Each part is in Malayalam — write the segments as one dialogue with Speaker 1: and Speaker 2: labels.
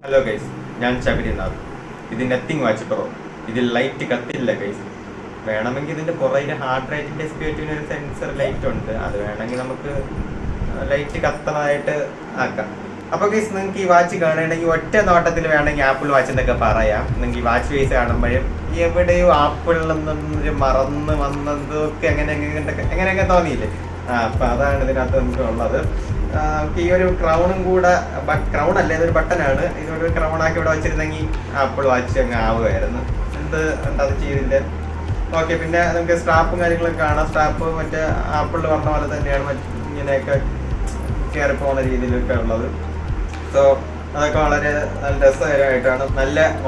Speaker 1: ഹലോ ഗൈസ്, ഞാൻ ശബരിനാഥ്. ഇത് നത്തിങ് വാച്ച് പ്രോ. ഇതിൽ ലൈറ്റ് കത്തില്ല ഗൈസ്. വേണമെങ്കിൽ ഇതിൻ്റെ പുറകിൽ ഹാർട്ട് റേറ്റിൻ്റെ എസ്പിഎറ്റിന് ഒരു സെൻസർ ലൈറ്റ് ഉണ്ട്. അത് വേണമെങ്കിൽ നമുക്ക് ലൈറ്റ് കത്തണമായിട്ട് ആക്കാം. അപ്പോൾ ഗൈസ്, നിങ്ങൾക്ക് ഈ വാച്ച് കാണണമെങ്കിൽ ഒറ്റ നോട്ടത്തിൽ വേണമെങ്കിൽ ആപ്പിൾ വാച്ച് എന്നൊക്കെ പറയാം. നിങ്ങൾക്ക് ഈ വാച്ച് ഫേസ് കാണുമ്പോഴും എവിടെയോ ആപ്പിളിൽ നിന്നൊരു മറന്ന് വന്നതൊക്കെ എങ്ങനെയൊക്കെ തോന്നിയില്ലേ? അപ്പം അതാണ് ഇതിനകത്ത് നമുക്ക് ഉള്ളത്. നമുക്ക് ഈ ഒരു ക്രൗണും കൂടെ, ക്രൗൺ അല്ല, ഇതൊരു ബട്ടനാണ്. ഇതൊരു ക്രൗണാക്കി ഇവിടെ വെച്ചിരുന്നെങ്കിൽ ആപ്പിൾ വാച്ച് അങ്ങ് ആവുമായിരുന്നു. അത് ചെയ്തില്ല. ഓക്കെ, പിന്നെ നമുക്ക് സ്ട്രാപ്പും കാര്യങ്ങളൊക്കെ കാണാം. സ്ട്രാപ്പ് മറ്റേ ആപ്പിളിൽ പറഞ്ഞ പോലെ തന്നെയാണ്, ഇങ്ങനെയൊക്കെ കയറി പോകുന്ന രീതിയിലൊക്കെ ഉള്ളത്. സോ അതൊക്കെ വളരെ നല്ല രസകരമായിട്ടാണ്,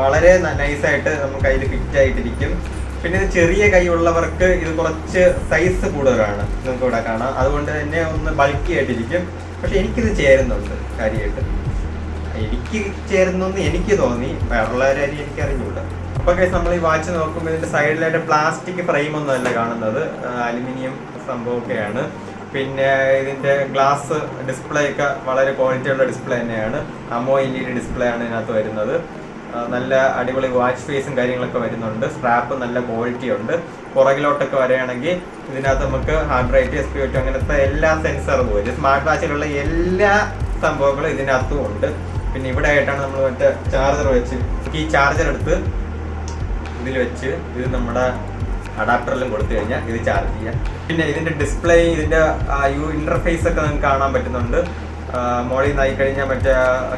Speaker 1: വളരെ നൈസായിട്ട് നമുക്ക് കയ്യിൽ ഫിറ്റ് ആയിട്ടിരിക്കും. പിന്നെ ഇത് ചെറിയ കൈ ഉള്ളവർക്ക് ഇത് കുറച്ച് സൈസ് കൂടുതലാണ്, നിങ്ങൾക്ക് ഇവിടെ കാണാം. അതുകൊണ്ട് തന്നെ ഒന്ന് ബൾക്കി ആയിട്ടിരിക്കും. പക്ഷെ എനിക്കിത് ചേരുന്നുണ്ട് കാര്യമായിട്ട്. എനിക്ക് ചേരുന്നെന്ന് എനിക്ക് തോന്നി, വേറുള്ളവരും എനിക്ക് അറിഞ്ഞൂടാ. അപ്പോൾ കേസ് നമ്മൾ ഈ വാച്ച് നോക്കുമ്പോൾ ഇതിൻ്റെ സൈഡിലായിട്ട് പ്ലാസ്റ്റിക് ഫ്രെയിമൊന്നും അല്ല കാണുന്നത്, അലുമിനിയം സംഭവമൊക്കെയാണ്. പിന്നെ ഇതിൻ്റെ ഗ്ലാസ് ഡിസ്പ്ലേ ഒക്കെ വളരെ ക്വാളിറ്റിയുള്ള ഡിസ്പ്ലേ തന്നെയാണ്. AMOLED ഡിസ്പ്ലേ ആണ് ഇതിനകത്ത് വരുന്നത്. നല്ല അടിപൊളി വാച്ച് ഫേസും കാര്യങ്ങളൊക്കെ വരുന്നുണ്ട്. സ്ട്രാപ്പ് നല്ല ക്വാളിറ്റി ഉണ്ട്. പുറകിലോട്ടൊക്കെ വരികയാണെങ്കിൽ ഇതിനകത്ത് നമുക്ക് ഹാർട്ട് റേറ്റ്, SPO2 അങ്ങനത്തെ എല്ലാ സെൻസറും വരും. സ്മാർട്ട് വാച്ചിലുള്ള എല്ലാ സംഭവങ്ങളും ഇതിനകത്തും ഉണ്ട്. പിന്നെ ഇവിടെ ആയിട്ടാണ് നമ്മൾ മറ്റേ ചാർജർ വെച്ച്, ഈ ചാർജർ എടുത്ത് ഇതിൽ വെച്ച് ഇത് നമ്മുടെ അഡാപ്റ്ററിലും കൊടുത്തു കഴിഞ്ഞാൽ ഇത് ചാർജ് ചെയ്യാം. പിന്നെ ഇതിൻ്റെ ഡിസ്പ്ലേ, ഇതിൻ്റെ ഇന്റർഫേസ് ഒക്കെ നമുക്ക് കാണാൻ പറ്റുന്നുണ്ട്. മോളിൽ നിന്നായി കഴിഞ്ഞാൽ മറ്റേ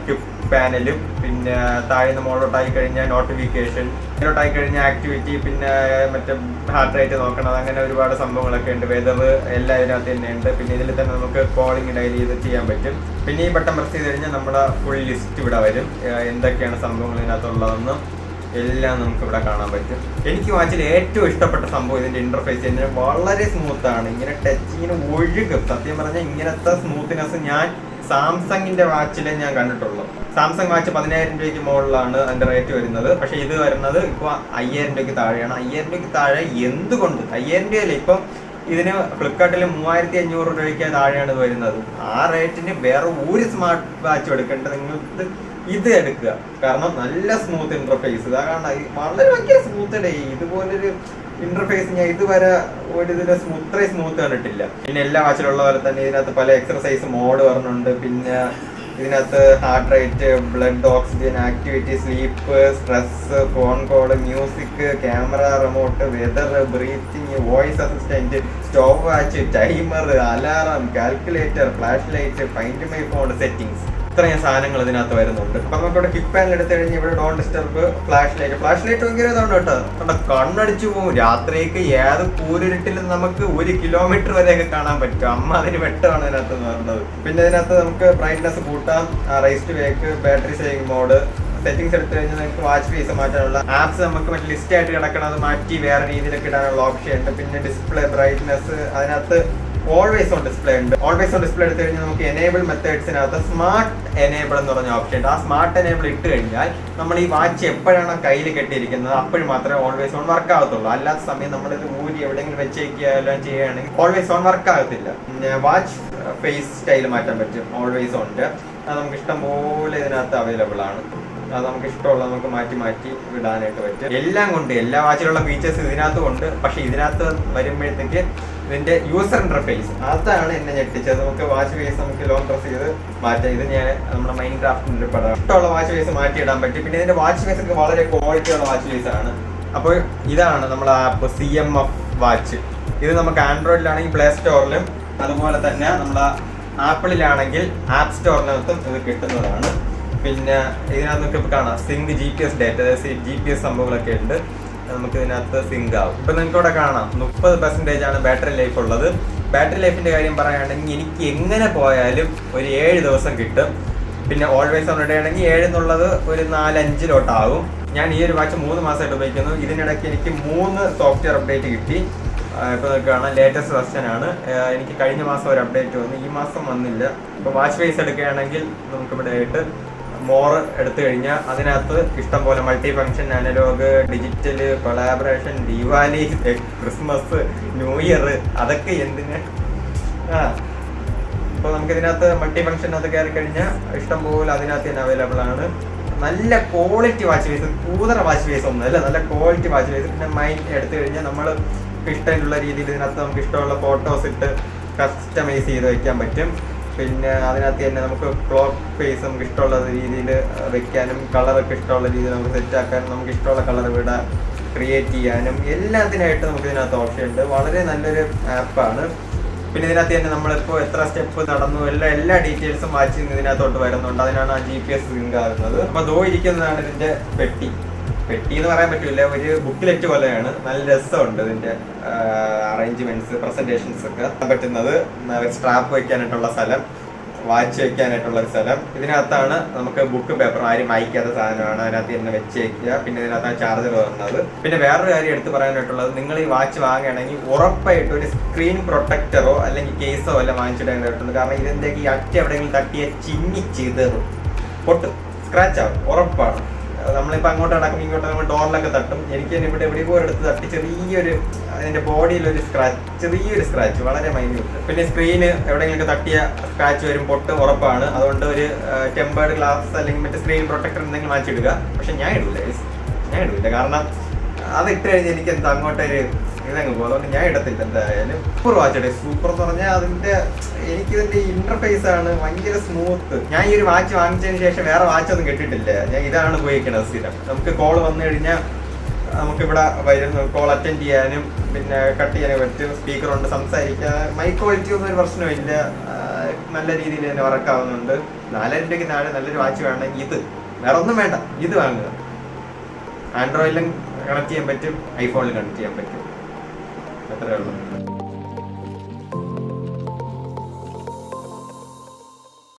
Speaker 1: ക്യുക്ക് പാനലും, പിന്നെ താഴ്ന്ന മോളിലോട്ടായി കഴിഞ്ഞാൽ നോട്ടിഫിക്കേഷൻ, ഇതിലോട്ടായി കഴിഞ്ഞാൽ ആക്ടിവിറ്റി, പിന്നെ മറ്റേ ഹാർട്ട് റേറ്റ് നോക്കണം, അങ്ങനെ ഒരുപാട് സംഭവങ്ങളൊക്കെ ഉണ്ട്. വെതർ എല്ലാം ഇതിനകത്ത് തന്നെ ഉണ്ട്. പിന്നെ ഇതിൽ തന്നെ നമുക്ക് കോളിംഗ് ഡയൽ ചെയ്ത് ചെയ്യാൻ പറ്റും. പിന്നെ ഈ ബട്ടൺ പ്രസ് ചെയ്ത് കഴിഞ്ഞാൽ നമ്മുടെ ഫുൾ ലിസ്റ്റ് ഇവിടെ വരും, എന്തൊക്കെയാണ് സംഭവങ്ങൾ ഇതിനകത്തുള്ളതെന്ന് എല്ലാം നമുക്ക് ഇവിടെ കാണാൻ പറ്റും. എനിക്ക് വാച്ചിൽ ഏറ്റവും ഇഷ്ടപ്പെട്ട സംഭവം ഇതിൻ്റെ ഇന്റർഫേസ് തന്നെ വളരെ സ്മൂത്താണ്. ഇങ്ങനെ ടച്ച് ഇങ്ങനെ ഒഴുകും. സത്യം പറഞ്ഞാൽ ഇങ്ങനത്തെ സ്മൂത്ത്നെസ് ഞാൻ സാംസങ്ങിന്റെ വാച്ചിലെ ഞാൻ കണ്ടിട്ടുള്ളൂ. സാംസങ് വാച്ച് 10,000 രൂപയ്ക്ക് മുകളിലാണ് അതിന്റെ റേറ്റ് വരുന്നത്. പക്ഷെ ഇത് വരുന്നത് ഇപ്പോൾ 5,000 രൂപയ്ക്ക് താഴെയാണ്. 5,000 രൂപയ്ക്ക് താഴെ എന്തുകൊണ്ട്? 5,000 രൂപയല്ല, ഇപ്പം ഇതിന് ഫ്ലിപ്കാർട്ടിൽ 3,500 രൂപയ്ക്ക് താഴെയാണ് ഇത് വരുന്നത്. ആ റേറ്റിന് വേറെ ഒരു സ്മാർട്ട് വാച്ച് എടുക്കേണ്ടത് നിങ്ങൾക്ക് ഇത് എടുക്കുക. കാരണം നല്ല സ്മൂത്ത് ഇന്റർഫേസ്. ഇതാ കാണാം, വളരെ ഭയങ്കര സ്മൂത്ത് ഡേ. ഇതുപോലൊരു ഇന്റർഫേസ് ഞാൻ ഇതുവരെ ഒരു ഇതിന്റെ ഇത്രയും സ്മൂത്ത് കണ്ടിട്ടില്ല. പിന്നെ എല്ലാ വാച്ചിലുള്ള പോലെ തന്നെ ഇതിനകത്ത് പല എക്സർസൈസ് മോഡ് പറഞ്ഞുണ്ട്. പിന്നെ ഇതിനകത്ത് heart rate, blood oxygen, activity, sleep, stress, phone call, music, camera, remote, weather, breathing, voice assistant, stop watch, timer, alarm, calculator, flash light, find my phone, settings, ഇത്രയും സാധനങ്ങൾ ഇതിനകത്ത് വരുന്നുണ്ട്. അപ്പൊ നമുക്ക് ഇവിടെ കിക്ക് പാനൽ എടുത്തു കഴിഞ്ഞാൽ ഇവിടെ ഡോൺ ഡിസ്റ്റർബ്, ഫ്ലാഷ് ലൈറ്റ് ഭയങ്കര ഇതാണ് കേട്ടോ. നമ്മുടെ കണ്ണടിച്ചു പോകും. രാത്രിയൊക്കെ ഏത് കൂരിട്ടിലും നമുക്ക് 1 കിലോമീറ്റർ വരെയൊക്കെ കാണാൻ പറ്റും. അതിന് വെട്ടമാണ് ഇതിനകത്ത് പറയുന്നത്. പിന്നെ ഇതിനകത്ത് നമുക്ക് ബ്രൈറ്റ്നസ് കൂട്ടാം, raise to wake, battery saving mode, settings എടുത്തു കഴിഞ്ഞാൽ നമുക്ക് വാച്ച് ഫേസ് മാറ്റാനുള്ള ആപ്സ്, നമുക്ക് മറ്റേ ലിസ്റ്റ് ആയിട്ട് കിടക്കണം, അത് മാറ്റി വേറെ രീതിയിലൊക്കെ ഇടാനുള്ള ഓപ്ഷൻ ഉണ്ട്. പിന്നെ ഡിസ്പ്ലേ ബ്രൈറ്റ്നസ്, അതിനകത്ത് ഓൾവേസ് ഓൺ ഡിസ്പ്ലേ ഉണ്ട്. ഓൾവേസ് ഓൺ ഡിസ്പ്ലേ എടുത്തു കഴിഞ്ഞാൽ നമുക്ക് എനേബിൾ മെത്തേഡ്സിനകത്ത് സ്മാർട്ട് എനേബിൾ എന്ന് പറഞ്ഞ ഓപ്ഷൻ ഉണ്ട്. ആ സ്മാർട്ട് എനേബിൾ ഇട്ട് കഴിഞ്ഞാൽ നമ്മൾ ഈ വാച്ച് എപ്പോഴാണ് കയ്യിൽ കെട്ടിയിരിക്കുന്നത് അപ്പോഴും മാത്രമേ ഓൾവേസ് ഓൺ വർക്ക് ആകത്തുള്ളൂ. അല്ലാത്ത സമയം നമ്മളിത് ഊരി എവിടെയെങ്കിലും വെച്ചേക്കുക എല്ലാം ചെയ്യുകയാണെങ്കിൽ ഓൾവേസ് ഓൺ വർക്ക് ആകത്തില്ല. പിന്നെ വാച്ച് ഫേസ് സ്റ്റൈൽ മാറ്റാൻ പറ്റും ഓൾവേസ് ഓണിൻ്റെ. അത് നമുക്ക് ഇഷ്ടം പോലെ ഇതിനകത്ത് അവൈലബിൾ ആണ്. അത് നമുക്ക് ഇഷ്ടമുള്ള നമുക്ക് മാറ്റി വിടാനായിട്ട് പറ്റും. എല്ലാം കൊണ്ട് എല്ലാ വാച്ചിലുള്ള ഫീച്ചേഴ്സ് ഇതിനകത്തും ഉണ്ട്. പക്ഷെ ഇതിനകത്ത് വരുമ്പോഴത്തേക്ക് ഇതിന്റെ യൂസർ ഇന്റർഫേസ് അതാണ് എന്നെ ഞെട്ടിച്ചത്. നമുക്ക് വാച്ച് ഫേസ് നമുക്ക് ലോങ് പ്രസ് ചെയ്ത് മാറ്റാം. ഇത് ഞാൻ നമ്മുടെ മൈൻക്രാഫ്റ്റിന്റെ പടം ഇഷ്ടമുള്ള വാച്ച് ഫേസ് മാറ്റിയിടാൻ പറ്റും. പിന്നെ ഇതിന്റെ വാച്ച് ഫേസ് ഒക്കെ വളരെ ക്വാളിറ്റിയുള്ള വാച്ച് ഫേസ് ആണ്. അപ്പോൾ ഇതാണ് നമ്മുടെ ആപ്പ് CMF വാച്ച്. ഇത് നമുക്ക് ആൻഡ്രോയിഡിലാണെങ്കിൽ പ്ലേ സ്റ്റോറിലും, അതുപോലെ തന്നെ നമ്മുടെ ആപ്പിളിലാണെങ്കിൽ ആപ്പ് സ്റ്റോറിനകത്തും ഇത് കിട്ടുന്നതാണ്. പിന്നെ ഇതിനകത്ത് നമുക്ക് കാണാം സിങ്ക് GPS ഡേറ്റ, അതായത് GPS സംഭവങ്ങളൊക്കെ ഉണ്ട്. നമുക്ക് ഇതിനകത്ത് സിങ്ക് ആവും. ഇപ്പം നിങ്ങൾക്ക് ഇവിടെ കാണാം 30% ആണ് ബാറ്ററി ലൈഫ് ഉള്ളത്. ബാറ്ററി ലൈഫിൻ്റെ കാര്യം പറയുകയാണെങ്കിൽ എനിക്ക് എങ്ങനെ പോയാലും ഒരു 7 ദിവസം കിട്ടും. പിന്നെ ഓൾവേസ് ഓൺ ഇടുകയാണെങ്കിൽ 7 എന്നുള്ളത് ഒരു 4-5 ഞാൻ ഈ ഒരു വാച്ച് 3 മാസമായിട്ട് ഉപയോഗിക്കുന്നു. ഇതിനിടയ്ക്ക് എനിക്ക് 3 സോഫ്റ്റ്വെയർ അപ്ഡേറ്റ് കിട്ടി. ഇപ്പോൾ നിങ്ങൾക്ക് കാണാം ലേറ്റസ്റ്റ് വെർഷനാണ്. എനിക്ക് കഴിഞ്ഞ മാസം ഒരു അപ്ഡേറ്റ് വന്നു, ഈ മാസം വന്നില്ല. ഇപ്പോൾ വാച്ച് ഫേസ് എടുക്കുകയാണെങ്കിൽ നമുക്കിവിടെ ആയിട്ട് മോർ എടുത്തു കഴിഞ്ഞാൽ അതിനകത്ത് ഇഷ്ടം പോലെ multi function, analogue, digital, collaboration, Deepavali, Christmas, new year, അതൊക്കെ എന്തിന്. ഇപ്പോൾ നമുക്ക് ഇതിനകത്ത് മൾട്ടി ഫംഗ്ഷൻ അത് കയറി കഴിഞ്ഞാൽ ഇഷ്ടം പോലെ അതിനകത്ത് തന്നെ അവൈലബിൾ ആണ്. നല്ല ക്വാളിറ്റി വാച്ച് ഫേസ്, കൂതറ വാച്ച് ഫേസ് ഒന്നും അല്ല, നല്ല ക്വാളിറ്റി വാച്ച് ഫേസ്. പിന്നെ മൈൻഡ് എടുത്തു കഴിഞ്ഞാൽ നമ്മൾ ഇഷ്ടമുള്ള രീതിയിൽ ഇതിനകത്ത് നമുക്ക് ഇഷ്ടമുള്ള ഫോട്ടോസ് ഇട്ട് കസ്റ്റമൈസ് ചെയ്ത് വെക്കാൻ പറ്റും. പിന്നെ അതിനകത്ത് തന്നെ നമുക്ക് ക്ലോക്ക് ഫേസ് നമുക്ക് ഇഷ്ടമുള്ള രീതിയിൽ വെക്കാനും കളറൊക്കെ ഇഷ്ടമുള്ള രീതിയിൽ നമുക്ക് സെറ്റാക്കാനും നമുക്ക് ഇഷ്ടമുള്ള കളർ വിടാൻ ക്രിയേറ്റ് ചെയ്യാനും എല്ലാത്തിനായിട്ട് നമുക്ക് ഇതിനകത്ത് ഓപ്ഷൻ ഉണ്ട്. വളരെ നല്ലൊരു ആപ്പാണ്. പിന്നെ ഇതിനകത്ത് തന്നെ നമ്മളിപ്പോൾ എത്ര സ്റ്റെപ്പ് നടന്നു എല്ലാ ഡീറ്റെയിൽസും വാച്ച് ഇതിനകത്തോട്ട് വരുന്നുണ്ട്. അതിനാണ് ആ GPS സിങ്ക് ആകുന്നത്. അപ്പോൾ ദോ ഇരിക്കുന്നതാണ് ഇതിൻ്റെ പെട്ടി എന്ന് പറയാൻ പറ്റില്ല, ഒരു ബുക്കിലെറ്റ് പോലെയാണ്. നല്ല രസമുണ്ട് ഇതിൻ്റെ അറേഞ്ച്മെന്റ്സ്, പ്രസന്റേഷൻസ് ഒക്കെ പറ്റുന്നത്. സ്ട്രാപ്പ് വയ്ക്കാനായിട്ടുള്ള സ്ഥലം, വാച്ച് വയ്ക്കാനായിട്ടുള്ള ഒരു സ്ഥലം. ഇതിനകത്താണ് നമുക്ക് ബുക്ക് പേപ്പർ ആരും വായിക്കാത്ത സാധനമാണ്, അതിനകത്ത് തന്നെ വെച്ച് വയ്ക്കുക. പിന്നെ ഇതിനകത്താണ് ചാർജർ വരുന്നത്. പിന്നെ വേറൊരു കാര്യം എടുത്ത് പറയാനായിട്ടുള്ളത്, നിങ്ങൾ ഈ വാച്ച് വാങ്ങുകയാണെങ്കിൽ ഉറപ്പായിട്ട് ഒരു സ്ക്രീൻ പ്രൊട്ടക്ടറോ അല്ലെങ്കിൽ കേസോ എല്ലാം വാങ്ങിച്ചിടേണ്ടതായിട്ടുണ്ട്. കാരണം ഇതിൻ്റെ ഈ അറ്റ എവിടെയെങ്കിലും തട്ടിയ ചിന്നി ചിതറും, പൊട്ടും, സ്ക്രാച്ച് ആവും, ഉറപ്പാണ്. നമ്മളിപ്പോൾ അങ്ങോട്ട് നടക്കും, ഇങ്ങോട്ട് നമ്മൾ ഡോറിലൊക്കെ തട്ടും. എനിക്ക് തന്നെ ഇവിടെ എവിടെയോ ഒരിടത്ത് തട്ടി ചെറിയൊരു അതിൻ്റെ ബോഡിയിലൊരു ചെറിയൊരു സ്ക്രാച്ച്, വളരെ മൈന്യൂട്ട്. പിന്നെ സ്ക്രീന് എവിടെയെങ്കിലും തട്ടിയ സ്ക്രാച്ച് വരും, പൊട്ട് ഉറപ്പാണ്. അതുകൊണ്ട് ഒരു ടെമ്പേർഡ് ഗ്ലാസ് അല്ലെങ്കിൽ മറ്റേ സ്ക്രീൻ പ്രൊട്ടക്ടർ എന്തെങ്കിലും വാങ്ങിച്ചിടുക. പക്ഷെ ഞാൻ ഇടില്ല, കാരണം അത് ഇട്ട് കഴിഞ്ഞാൽ എനിക്ക് എന്താ അങ്ങോട്ടൊരു ഇതങ്ങ് പോകും. അതുകൊണ്ട് ഞാൻ ഇടത്തില്ല. എന്തായാലും സൂപ്പർ വാച്ച്. സൂപ്പർ എന്ന് പറഞ്ഞാൽ എനിക്കിതിന്റെ ഇന്റർഫേസ് ആണ് ഭയങ്കര സ്മൂത്ത്. ഞാൻ ഈ ഒരു വാച്ച് വാങ്ങിച്ചതിന് ശേഷം വേറെ വാച്ചൊന്നും കിട്ടിയിട്ടില്ല. ഞാൻ ഇതാണ് ഉപയോഗിക്കുന്നത് സ്ഥിരം. നമുക്ക് കോൾ വന്നു കഴിഞ്ഞാൽ നമുക്കിവിടെ വരുന്നു, കോൾ അറ്റൻഡ് ചെയ്യാനും പിന്നെ കട്ട് ചെയ്യാനും പറ്റും. സ്പീക്കറുണ്ട്, സംസാരിക്കാൻ. മൈക്ക് ക്വാളിറ്റി ഒന്നും ഒരു പ്രശ്നമില്ല, നല്ല രീതിയിൽ തന്നെ വർക്കാവുന്നുണ്ട്. 4000 രൂപയ്ക്ക് താഴെ നല്ലൊരു വാച്ച് വേണമെങ്കിൽ ഇത്, വേറെ ഒന്നും വേണ്ട, ഇത് വാങ്ങുക. ആൻഡ്രോയിഡിലും കണക്ട് ചെയ്യാൻ പറ്റും, ഐഫോണിലും കണക്ട് ചെയ്യാൻ പറ്റും. അത്രേ ഉള്ളൂ.